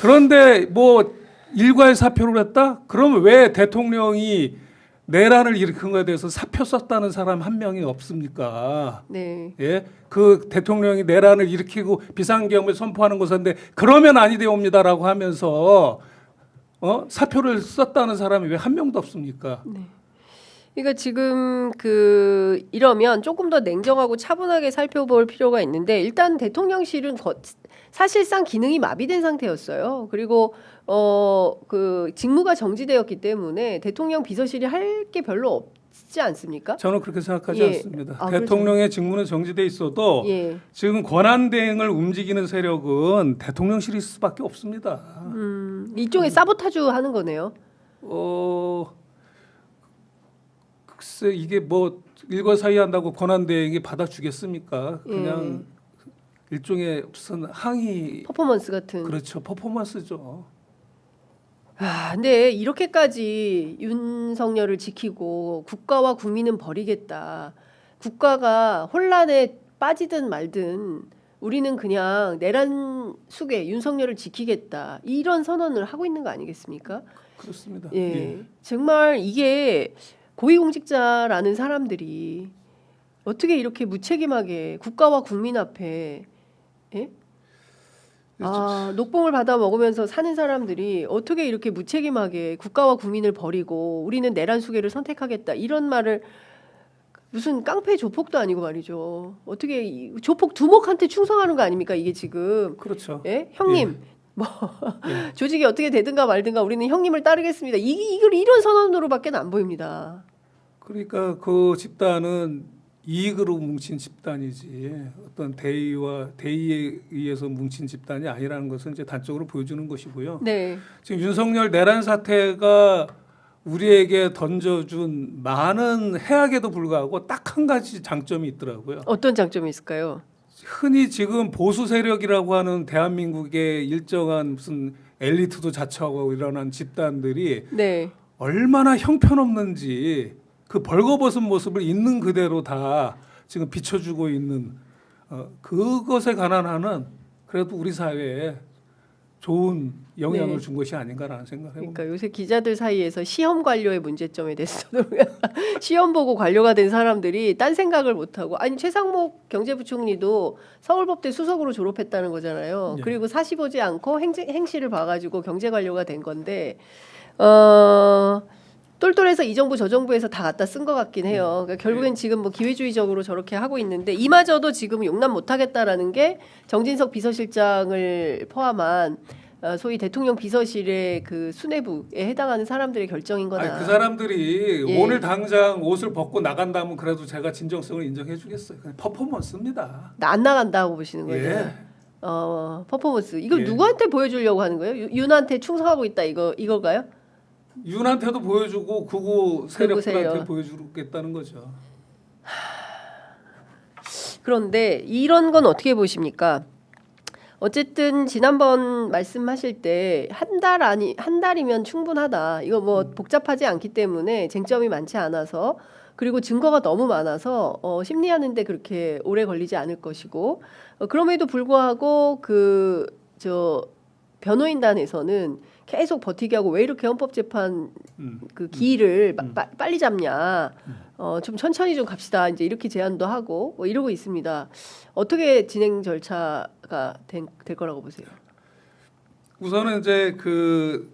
그런데 뭐 일괄 사표를 했다? 그러면 왜 대통령이 내란을 일으킨 거에 대해서 사표 썼다는 사람 한 명이 없습니까? 네. 예? 그 대통령이 내란을 일으키고 비상계엄을 선포하는 것인데 그러면 아니되옵니다라고 하면서 사표를 썼다는 사람이 왜 한 명도 없습니까? 네. 그러니까 지금 이러면 조금 더 냉정하고 차분하게 살펴볼 필요가 있는데 일단 대통령실은 사실상 기능이 마비된 상태였어요. 그리고 직무가 정지되었기 때문에 대통령 비서실이 할 게 별로 없지 않습니까? 저는 그렇게 생각하지 않습니다. 그렇죠. 대통령의 직무는 정지돼 있어도 지금 권한 대행을 움직이는 세력은 대통령실일 수밖에 없습니다. 일종의 사보타주 하는 거네요. 글쎄 이게 뭐 일거사의 한다고 권한 대행이 받아주겠습니까? 그냥 일종의 무슨 항의 퍼포먼스 같은. 그렇죠. 퍼포먼스죠. 근데 이렇게까지 윤석열을 지키고 국가와 국민은 버리겠다. 국가가 혼란에 빠지든 말든 우리는 그냥 내란 속에 윤석열을 지키겠다. 이런 선언을 하고 있는 거 아니겠습니까? 그렇습니다. 정말 이게 고위공직자라는 사람들이 어떻게 이렇게 무책임하게 국가와 국민 앞에 녹봉을 받아 먹으면서 사는 사람들이 어떻게 이렇게 무책임하게 국가와 국민을 버리고 우리는 내란 수계를 선택하겠다 이런 말을 무슨 깡패 조폭도 아니고 말이죠. 어떻게 조폭 두목한테 충성하는 거 아닙니까 이게 지금? 그렇죠. 형님 조직이 어떻게 되든가 말든가 우리는 형님을 따르겠습니다. 이걸 이런 선언으로밖에 안 보입니다. 그러니까 그 집단은 이익으로 뭉친 집단이지 어떤 대의에 의해서 뭉친 집단이 아니라는 것은 이제 단적으로 보여주는 것이고요. 네. 지금 윤석열 내란 사태가 우리에게 던져준 많은 해악에도 불구하고 딱 한 가지 장점이 있더라고요. 어떤 장점이 있을까요? 흔히 지금 보수 세력이라고 하는 대한민국의 일정한 무슨 엘리트도 자처하고 일어난 집단들이 얼마나 형편없는지 그 벌거벗은 모습을 있는 그대로 다 지금 비춰주고 있는 그것에 관한 한은 그래도 우리 사회에 좋은 영향을 준 것이 아닌가라는 생각을 해봅니다. 그러니까 요새 기자들 사이에서 시험 관료의 문제점에 대해서 시험 보고 관료가 된 사람들이 딴 생각을 못하고 아니 최상목 경제부총리도 서울법대 수석으로 졸업했다는 거잖아요. 그리고 사시 보지 않고 행시를 봐가지고 경제관료가 된 건데 똘똘해서 이 정부 저 정부에서 다 갖다 쓴 것 같긴 해요. 그러니까 결국엔 지금 뭐 기회주의적으로 저렇게 하고 있는데 이마저도 지금 용납 못하겠다라는 게 정진석 비서실장을 포함한 소위 대통령 비서실의 그 수뇌부에 해당하는 사람들의 결정인 거다. 그 사람들이 오늘 당장 옷을 벗고 나간다면 그래도 제가 진정성을 인정해 주겠어요. 그냥 퍼포먼스입니다. 안 나간다고 보시는 거죠? 퍼포먼스. 이걸 누구한테 보여주려고 하는 거예요? 윤한테 충성하고 있다 이거가요? 윤한테도 보여주고 극우 세력들한테 보여주겠다는 거죠. 그런데 이런 건 어떻게 보십니까? 어쨌든 지난번 말씀하실 때 한 달이면 충분하다. 이거 뭐 복잡하지 않기 때문에 쟁점이 많지 않아서 그리고 증거가 너무 많아서 심리하는데 그렇게 오래 걸리지 않을 것이고 그럼에도 불구하고 변호인단에서는 계속 버티게 하고 왜 이렇게 헌법재판 그 기일을 빨리 잡냐, 좀 천천히 좀 갑시다. 이제 이렇게 제안도 하고 이러고 있습니다. 어떻게 진행 절차가 될 거라고 보세요? 우선은 이제 그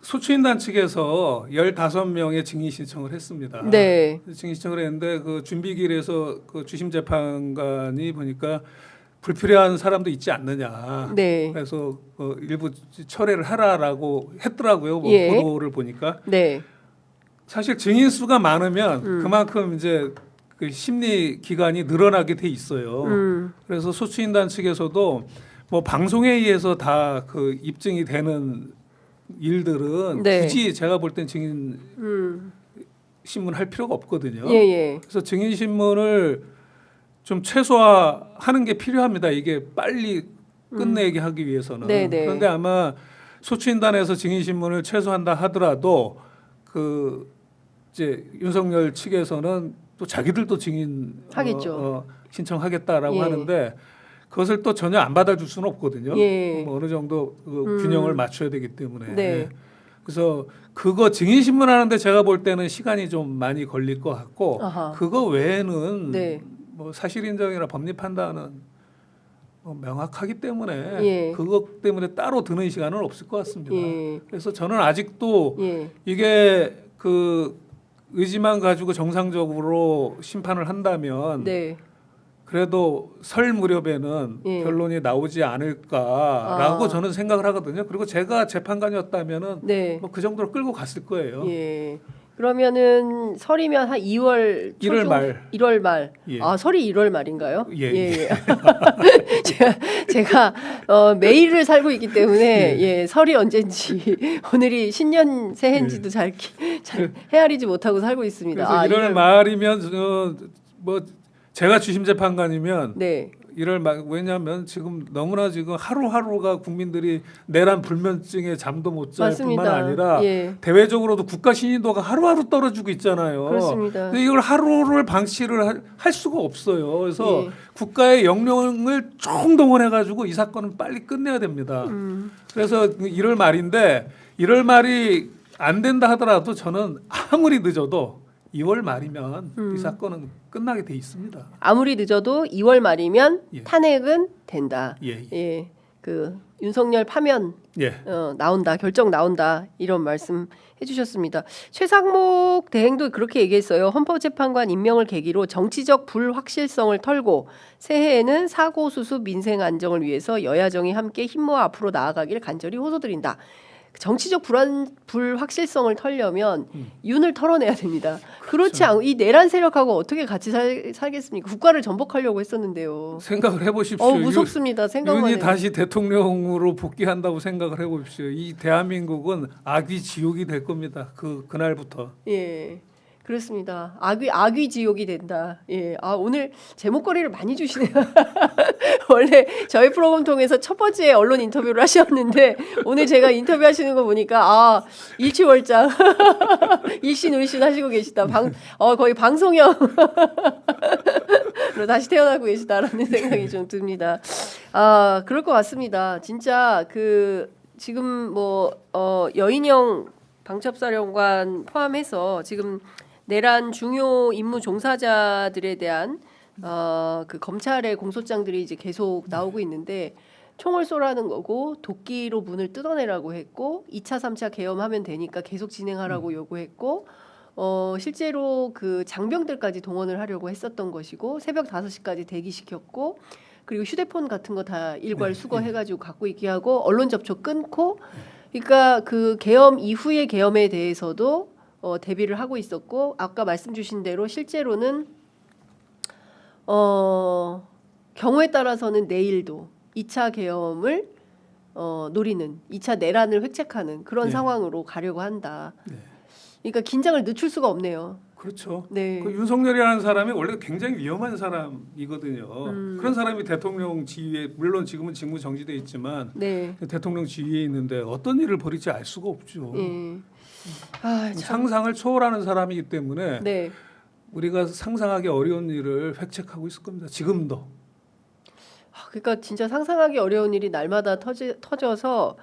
소추인단 측에서 15명의 증인 신청을 했습니다. 네. 증인 신청을 했는데 그 준비기일에서 그 주심 재판관이 보니까 불필요한 사람도 있지 않느냐. 네. 그래서 일부 철회를 하라라고 했더라고요. 뭐 예. 보도를 보니까. 네. 사실 증인 수가 많으면 그만큼 이제 그 심리 기간이 늘어나게 돼 있어요. 그래서 소추인단 측에서도 뭐 방송에 의해서 다 그 입증이 되는 일들은 네. 굳이 제가 볼 땐 증인 신문 할 필요가 없거든요. 예, 예. 그래서 증인 신문을 좀 최소화하는 게 필요합니다. 이게 빨리 끝내게 하기 위해서는. 네, 네. 그런데 아마 소추인단에서 증인 신문을 최소화한다 하더라도 그 이제 윤석열 측에서는 또 자기들도 증인 하겠죠. 신청하겠다라고 예. 하는데 그것을 또 전혀 안 받아줄 수는 없거든요. 예. 뭐 어느 정도 그 균형을 맞춰야 되기 때문에. 네. 그래서 그거 증인 신문하는데 제가 볼 때는 시간이 좀 많이 걸릴 것 같고 아하. 그거 외에는 네. 뭐 사실 인정이나 법리 판단은 뭐 명확하기 때문에 예. 그것 때문에 따로 드는 시간은 없을 것 같습니다. 예. 그래서 저는 아직도 예. 이게 그 의지만 가지고 정상적으로 심판을 한다면 네. 그래도 설 무렵에는 예. 결론이 나오지 않을까라고 아. 저는 생각을 하거든요. 그리고 제가 재판관이었다면은 네. 뭐 그 정도로 끌고 갔을 거예요. 예. 그러면은 설이면 한 2월 1월 말. 1월 말. 예. 아, 설이 1월 말인가요? 예, 예. 제가 매일을 살고 있기 때문에 예, 설이 언젠지 오늘이 신년 새해인지도 잘 헤아리지 못하고 살고 있습니다. 그래서 1월 말이면 뭐 제가 주심 재판관이면 네. 1월 말 왜냐하면 지금 너무나 지금 하루하루가 국민들이 내란 불면증에 잠도 못 잘 뿐만 맞습니다. 아니라 예. 대외적으로도 국가 신인도가 하루하루 떨어지고 있잖아요. 그렇습니다. 근데 이걸 하루를 방치를 할 수가 없어요. 그래서 예. 국가의 역량을 총동원해 가지고 이 사건은 빨리 끝내야 됩니다. 그래서 1월 말인데 1월 말이 안 된다 하더라도 저는 아무리 늦어도 2월 말이면 이 사건은 끝나게 돼 있습니다. 아무리 늦어도 2월 말이면 예. 탄핵은 된다. 예. 예. 그 윤석열 파면 예. 나온다. 결정 나온다. 이런 말씀 해주셨습니다. 최상목 대행도 그렇게 얘기했어요. 헌법재판관 임명을 계기로 정치적 불확실성을 털고 새해에는 사고수습 민생 안정을 위해서 여야정이 함께 힘모아 앞으로 나아가길 간절히 호소드린다. 정치적 불확실성을 털려면 윤을 털어내야 됩니다. 그렇지 않고 이 내란 세력하고 어떻게 같이 살겠습니까? 국가를 전복하려고 했었는데요. 생각을 해보십시오. 무섭습니다. 생각만 윤이 해도. 다시 대통령으로 복귀한다고 생각을 해보십시오. 이 대한민국은 악의 지옥이 될 겁니다. 그날부터. 예. 그렇습니다. 악의 지옥이 된다. 예. 아, 오늘 제목거리를 많이 주시네요. 원래 저희 프로그램 통해서 첫 번째 언론 인터뷰를 하셨는데 오늘 제가 인터뷰하시는 거 보니까 일취월장 일신울신 하시고 계시다. 거의 방송형 로 다시 태어나고 계시다라는 생각이 좀 듭니다. 아, 그럴 것 같습니다. 진짜 지금 뭐 여인영 방첩사령관 포함해서 지금 내란 중요 임무 종사자들에 대한 그 검찰의 공소장들이 이제 계속 나오고 있는데 총을 쏘라는 거고 도끼로 문을 뜯어내라고 했고 2차, 3차 계엄하면 되니까 계속 진행하라고 요구했고 실제로 그 장병들까지 동원을 하려고 했었던 것이고 새벽 5시까지 대기시켰고 그리고 휴대폰 같은 거 다 일괄 수거해가지고 갖고 있게 하고 언론 접촉 끊고 그러니까 그 계엄 이후의 계엄에 대해서도 대비를 하고 있었고 아까 말씀 주신 대로 실제로는 경우에 따라서는 내일도 2차 계엄을 노리는 2차 내란을 획책하는 그런 네. 상황으로 가려고 한다. 네. 그러니까 긴장을 늦출 수가 없네요. 그렇죠. 네. 그 윤석열이라는 사람이 원래 굉장히 위험한 사람이거든요. 그런 사람이 대통령 지위에 물론 지금은 직무 정지돼 있지만 네. 대통령 지위에 있는데 어떤 일을 벌일지 알 수가 없죠. 예. 아, 참. 상상을 초월하는 사람이기 때문에 네. 우리가 상상하기 어려운 일을 획책하고 있을 겁니다. 지금도. 그러니까 진짜 상상하기 어려운 일이 날마다 터져서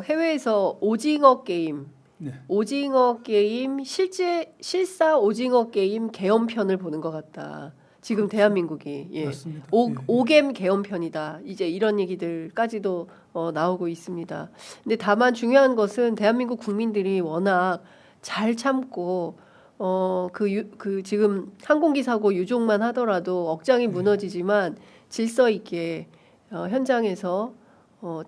해외에서 오징어 게임, 네. 오징어 게임 실사 오징어 게임 개엄편을 보는 것 같다. 지금 대한민국이 예. 맞습니다. 예. 오겜 개헌편이다. 이제 이런 얘기들까지도 나오고 있습니다. 근데 다만 중요한 것은 대한민국 국민들이 워낙 잘 참고 그 지금 항공기 사고 유족만 하더라도 억장이 무너지지만 질서 있게 현장에서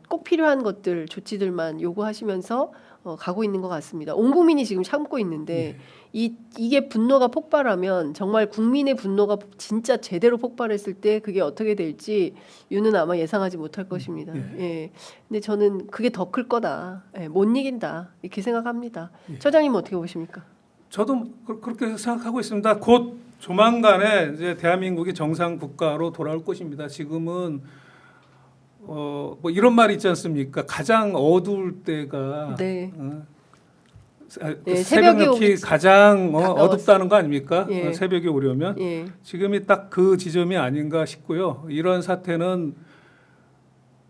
꼭 필요한 것들 조치들만 요구하시면서 가고 있는 것 같습니다. 온 국민이 지금 참고 있는데 이게 분노가 폭발하면 정말 국민의 분노가 진짜 제대로 폭발했을 때 그게 어떻게 될지 유는 아마 예상하지 못할 것입니다. 예. 근데 저는 그게 더 클 거다. 예, 못 이긴다. 이렇게 생각합니다. 처장님 어떻게 보십니까? 저도 그렇게 생각하고 있습니다. 곧 조만간에 이제 대한민국이 정상 국가로 돌아올 것입니다. 지금은 뭐 이런 말이 있지 않습니까? 가장 어두울 때가 네. 그 새벽녘이 가장 어둡다는 거 아닙니까? 예. 새벽이 오려면 예. 지금이 딱 그 지점이 아닌가 싶고요. 이런 사태는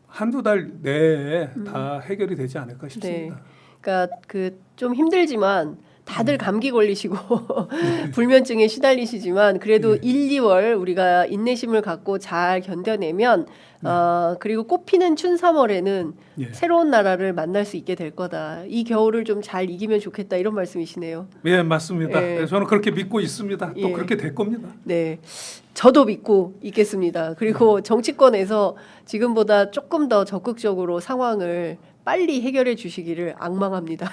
한두 달 내에 다 해결이 되지 않을까 싶습니다. 네. 그러니까 그 좀 힘들지만 다들 감기 걸리시고 불면증에 시달리시지만 그래도 1, 2월 우리가 인내심을 갖고 잘 견뎌내면 그리고 꽃피는 춘 3월에는 새로운 나라를 만날 수 있게 될 거다. 이 겨울을 좀 잘 이기면 좋겠다 이런 말씀이시네요. 예, 맞습니다. 예. 저는 그렇게 믿고 있습니다. 또 예. 그렇게 될 겁니다. 네, 저도 믿고 있겠습니다. 그리고 정치권에서 지금보다 조금 더 적극적으로 상황을 빨리 해결해 주시기를 악망합니다.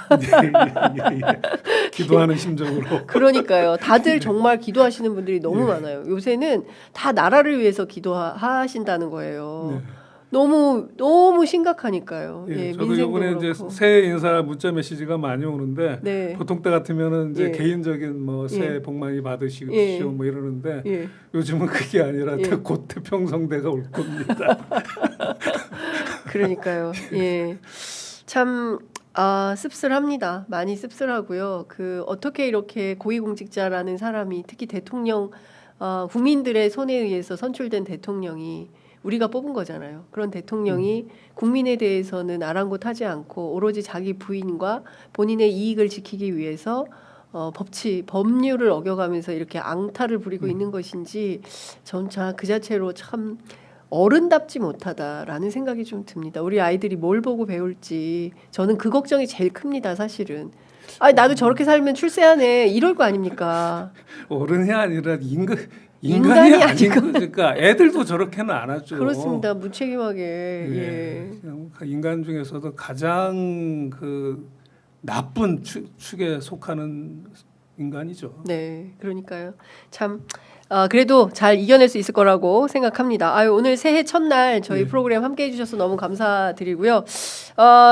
기도하는 심정으로. 그러니까요. 다들 정말 기도하시는 분들이 너무 많아요. 요새는 다 나라를 위해서 기도하신다는 거예요. 네. 너무 심각하니까요. 예, 예, 저도 민생도 이번에 이제 그렇고. 새해 인사 문자 메시지가 많이 오는데 네. 보통 때 같으면은 이제 예. 개인적인 뭐 새해 예. 복 많이 받으시오 예. 뭐 이러는데 예. 요즘은 그게 아니라 예. 곧 태평성대가 올 겁니다. 그러니까요. 예. 참 씁쓸합니다. 많이 씁쓸하고요. 어떻게 이렇게 고위공직자라는 사람이 특히 대통령 국민들의 손에 의해서 선출된 대통령이 우리가 뽑은 거잖아요. 그런 대통령이 국민에 대해서는 아랑곳하지 않고 오로지 자기 부인과 본인의 이익을 지키기 위해서 법률을 어겨가면서 이렇게 앙탈을 부리고 있는 것인지 전 그 자체로 참 어른답지 못하다라는 생각이 좀 듭니다. 우리 아이들이 뭘 보고 배울지 저는 그 걱정이 제일 큽니다. 사실은. 나도 저렇게 살면 출세하네 이럴 거 아닙니까? 어른이 아니라 인간이 인간이 아니고. 아니고 그러니까 애들도 저렇게는 안 하죠. 그렇습니다. 무책임하게. 예. 예. 그냥 인간 중에서도 가장 그 나쁜 축에 속하는 인간이죠. 네, 그러니까요. 참 그래도 잘 이겨낼 수 있을 거라고 생각합니다. 오늘 새해 첫날 저희 프로그램 함께 해주셔서 너무 감사드리고요.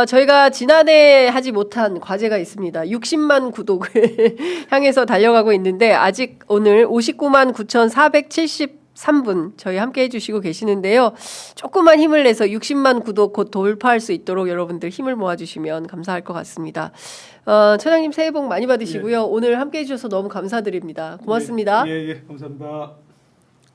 저희가 지난해 하지 못한 과제가 있습니다. 60만 구독을 향해서 달려가고 있는데 아직 오늘 59만 9,473분 저희 함께 해주시고 계시는데요. 조금만 힘을 내서 60만 구독 곧 돌파할 수 있도록 여러분들 힘을 모아주시면 감사할 것 같습니다. 처장님 새해 복 많이 받으시고요. 오늘 함께 해주셔서 너무 감사드립니다. 고맙습니다. 예, 감사합니다.